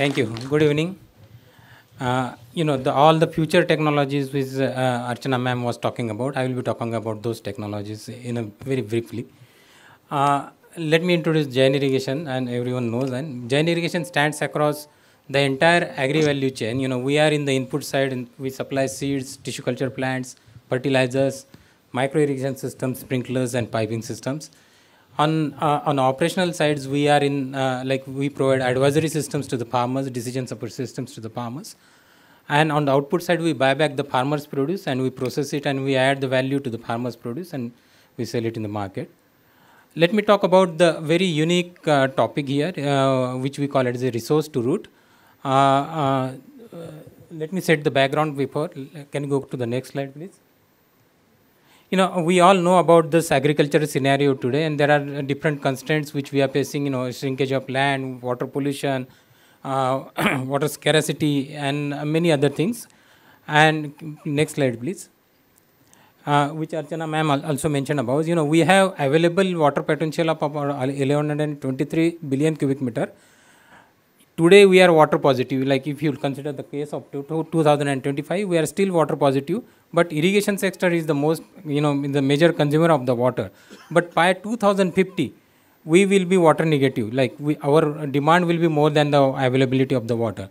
Thank you. Good evening. All the future technologies which Archana ma'am was talking about, I will be talking about those technologies in a very briefly. Let me introduce Jain Irrigation, and everyone knows. And Jain Irrigation stands across the entire agri value chain. We are in the input side, and we supply seeds, tissue culture plants, fertilizers, micro irrigation systems, sprinklers, and piping systems. On operational sides, we are in we provide advisory systems to the farmers, decision support systems to the farmers, and on the output side, we buy back the farmers' produce and we process it and we add the value to the farmers' produce and we sell it in the market. Let me talk about the very unique topic here, which we call it as a resource to root. Let me set the background before. Can you go to the next slide, please? We all know about this agricultural scenario today, and there are different constraints which we are facing, shrinkage of land, water pollution, water scarcity, and many other things. And next slide, please. Which Archana ma'am also mentioned about, we have available water potential of about 1123 billion cubic meter. Today we are water positive. Like if you consider the case of 2025, we are still water positive. But irrigation sector is the most, the major consumer of the water. But by 2050, we will be water negative. Like our demand will be more than the availability of the water.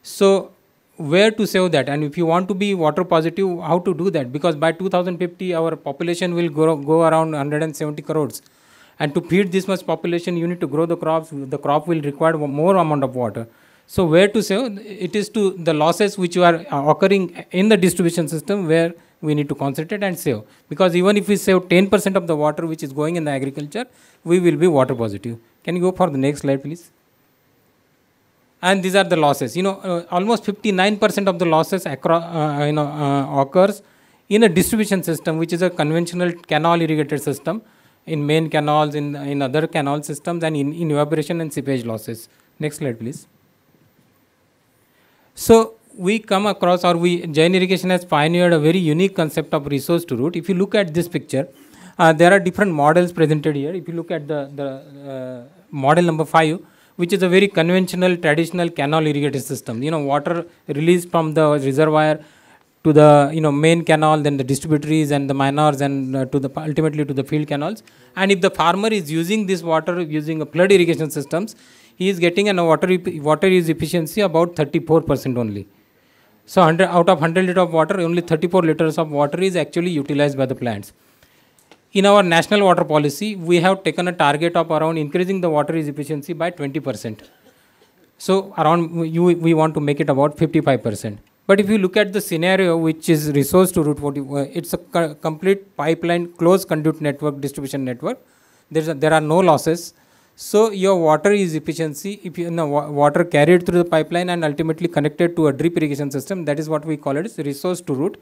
So where to save that? And if you want to be water positive, how to do that? Because by 2050, our population will go around 170 crores. And to feed this much population, you need to grow the crops. The crop will require more amount of water. So where to save? It is to the losses which are occurring in the distribution system where we need to concentrate and save. Because even if we save 10% of the water which is going in the agriculture, we will be water positive. Can you go for the next slide, please? And these are the losses. Almost 59% of the losses occurs in a distribution system, which is a conventional canal irrigated system, in main canals, in other canal systems, and in evaporation and seepage losses. Next slide, please. So we come across, Jain Irrigation has pioneered a very unique concept of resource to root. If you look at this picture, there are different models presented here. If you look at the model number 5, which is a very conventional, traditional canal irrigated system. Water released from the reservoir to the main canal, then the distributaries and the minors, and ultimately to the field canals. And if the farmer is using this water using a flood irrigation systems, he is getting a water use efficiency about 34% only. So out of 100 liters of water, only 34 liters of water is actually utilized by the plants. In our national water policy, we have taken a target of around increasing the water use efficiency by 20%. So we want to make it about 55%. But if you look at the scenario, which is resource to root, it's a complete pipeline, closed conduit network, distribution network. There are no losses. So your water use efficiency, if water carried through the pipeline and ultimately connected to a drip irrigation system, that is what we call it as resource to root.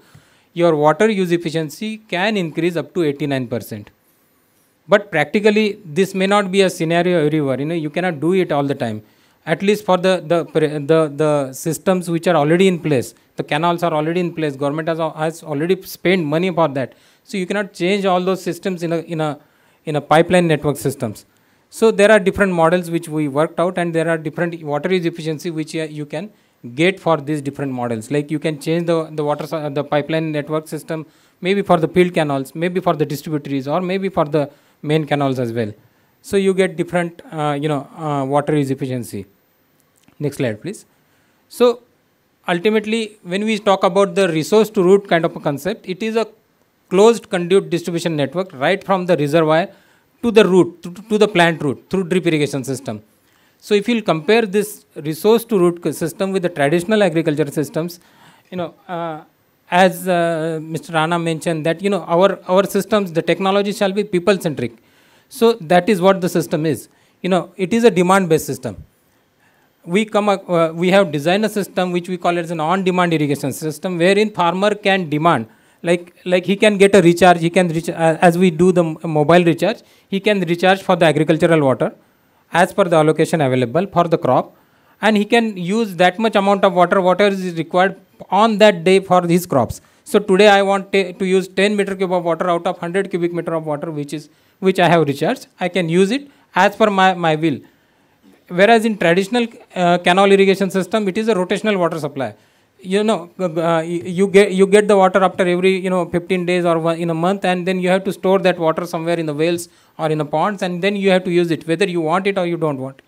Your water use efficiency can increase up to 89%. But practically, this may not be a scenario everywhere. You cannot do it all the time. At least for the systems which are already in place, the canals are already in place. Government has already spent money for that. So you cannot change all those systems in a pipeline network systems. So there are different models which we worked out, and there are different water use efficiency which you can get for these different models. Like you can change the pipeline network system, maybe for the field canals, maybe for the distributaries, or maybe for the main canals as well. So you get different water use efficiency. Next slide, please. So ultimately, when we talk about the resource to root kind of a concept, it is a closed conduit distribution network right from the reservoir to the root, to the plant root through drip irrigation system. So if you compare this resource to root system with the traditional agriculture systems, as Mr. Rana mentioned that, our systems, the technology shall be people centric. So that is what the system is. It is a demand based system. We have designed a system which we call it as an on-demand irrigation system, wherein farmer can demand, like he can get a recharge, he can as we do the mobile recharge, he can recharge for the agricultural water as per the allocation available for the crop, and he can use that much amount of water is required on that day for his crops. So today I want to use 10 meter cube of water out of 100 cubic meter of water which I have recharged. I can use it as per my will. Whereas in traditional canal irrigation system, it is a rotational water supply. You get the water after every 15 days or in a month, and then you have to store that water somewhere in the wells or in the ponds, and then you have to use it whether you want it or you don't want it.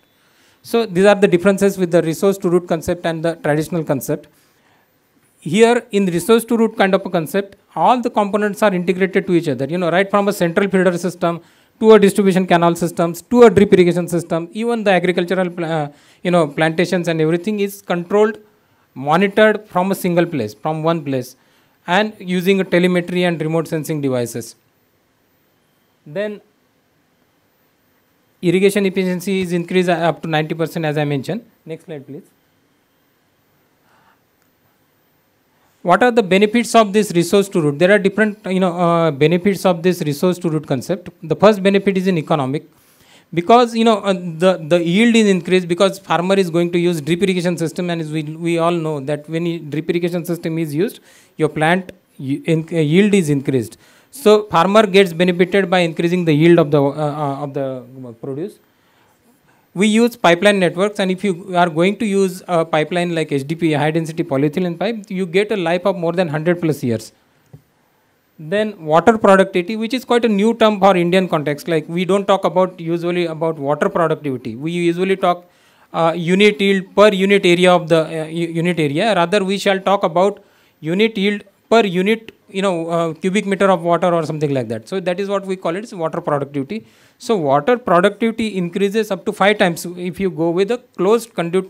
So these are the differences with the resource to root concept and the traditional concept. Here in resource to root kind of a concept, all the components are integrated to each other, right from a central feeder system to a distribution canal systems to a drip irrigation system. Even the agricultural plantations and everything is controlled, monitored from a single place, from one place, and using a telemetry and remote sensing devices. Then irrigation efficiency is increased up to 90%, as I mentioned. Next slide, please. What are the benefits of this resource to root? There are different benefits of this resource to root concept. The first benefit is in economic, because the yield is increased because farmer is going to use drip irrigation system, and we all know that when drip irrigation system is used, your plant yield is increased. So farmer gets benefited by increasing the yield of the produce. We use pipeline networks, and if you are going to use a pipeline like HDP, high density polyethylene pipe, you get a life of more than 100+ years. Then water productivity, which is quite a new term for Indian context. Like, we don't talk usually about water productivity. We usually talk unit yield per unit area of the unit area. Rather, we shall talk about unit yield per unit cubic meter of water or something like that. So that is what we call it, is water productivity. So water productivity increases up to 5 times if you go with a closed conduit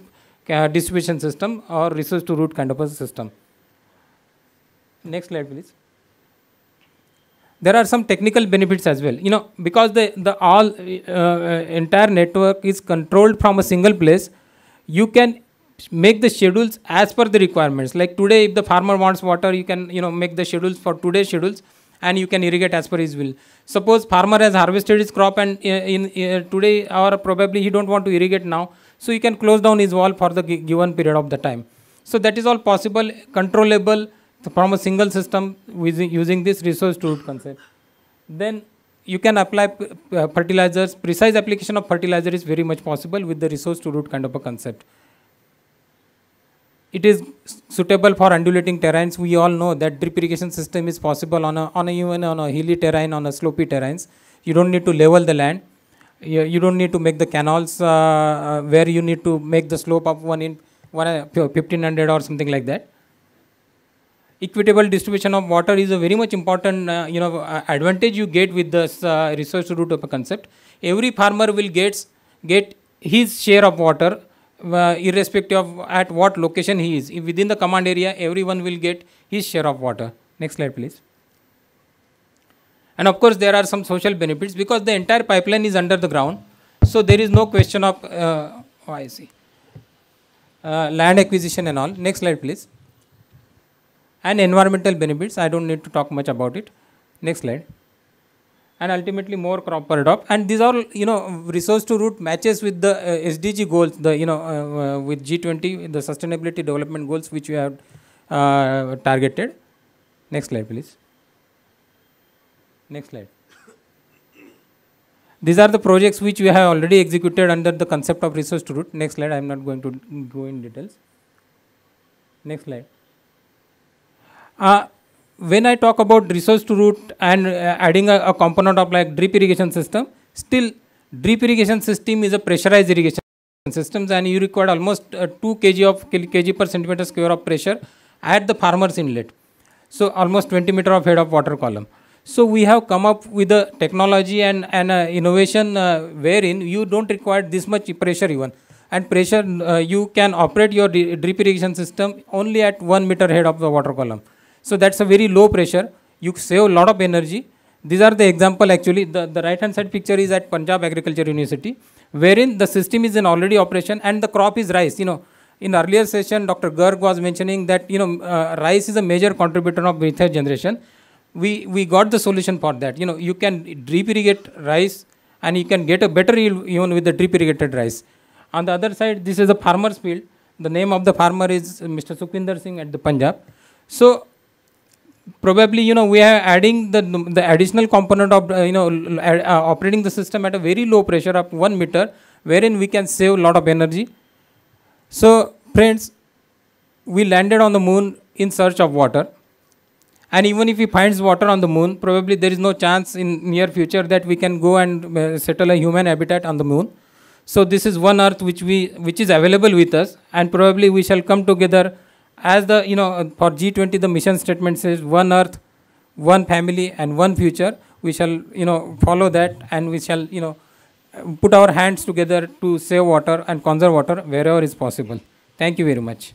distribution system or resource to root kind of a system. Next slide, please. There are some technical benefits as well, because the entire network is controlled from a single place. You can make the schedules as per the requirements. Like today, if the farmer wants water, you can make the schedules for today's schedules, and you can irrigate as per his will. Suppose farmer has harvested his crop, and today or probably he don't want to irrigate now, so he can close down his wall for the given period of the time. So that is all possible, controllable from a single system using this resource to root concept. Then you can apply fertilizers. Precise application of fertilizer is very much possible with the resource to root kind of a concept. It is suitable for undulating terrains. We all know that drip irrigation system is possible even on a hilly terrain, on a slopy terrains. You don't need to level the land. You don't need to make the canals where you need to make the slope of 1500 or something like that. Equitable distribution of water is a very much important advantage you get with this resource to root of a concept. Every farmer will get his share of water, irrespective of at what location he is. If within the command area, everyone will get his share of water. Next slide, please. And of course, there are some social benefits because the entire pipeline is under the ground. So there is no question of land acquisition and all. Next slide, please. And environmental benefits, I don't need to talk much about it. Next slide. And ultimately more crop per drop. And these are resource to root matches with the SDG goals, with G20, the sustainability development goals which we have targeted. Next slide, please. Next slide. These are the projects which we have already executed under the concept of resource to root. Next slide. I am not going to go in details. Next slide. When I talk about resource to root and adding a component of like drip irrigation system, still drip irrigation system is a pressurized irrigation systems, and you require almost 2 kg per centimeter square of pressure at the farmer's inlet. So almost 20 meter of head of water column. So we have come up with a technology and innovation wherein you don't require this much pressure even. And pressure, you can operate your drip irrigation system only at 1 meter head of the water column. So that's a very low pressure. You save a lot of energy. These are the example actually. The right hand side picture is at Punjab Agriculture University, wherein the system is in already operation and the crop is rice. In earlier session, Dr. Garg was mentioning that rice is a major contributor of methane generation. We got the solution for that. You can drip irrigate rice and you can get a better yield even with the drip irrigated rice. On the other side, this is a farmer's field. The name of the farmer is Mr. Sukhvinder Singh at the Punjab. So probably we are adding the additional component of operating the system at a very low pressure of 1 meter, wherein we can save a lot of energy. So friends, we landed on the moon in search of water. And even if we find water on the moon, probably there is no chance in near future that we can go and settle a human habitat on the moon. So this is one Earth which is available with us, and probably we shall come together as the, for G20 the mission statement says one Earth, one family and one future. We shall, follow that, and we shall, put our hands together to save water and conserve water wherever is possible. Thank you very much.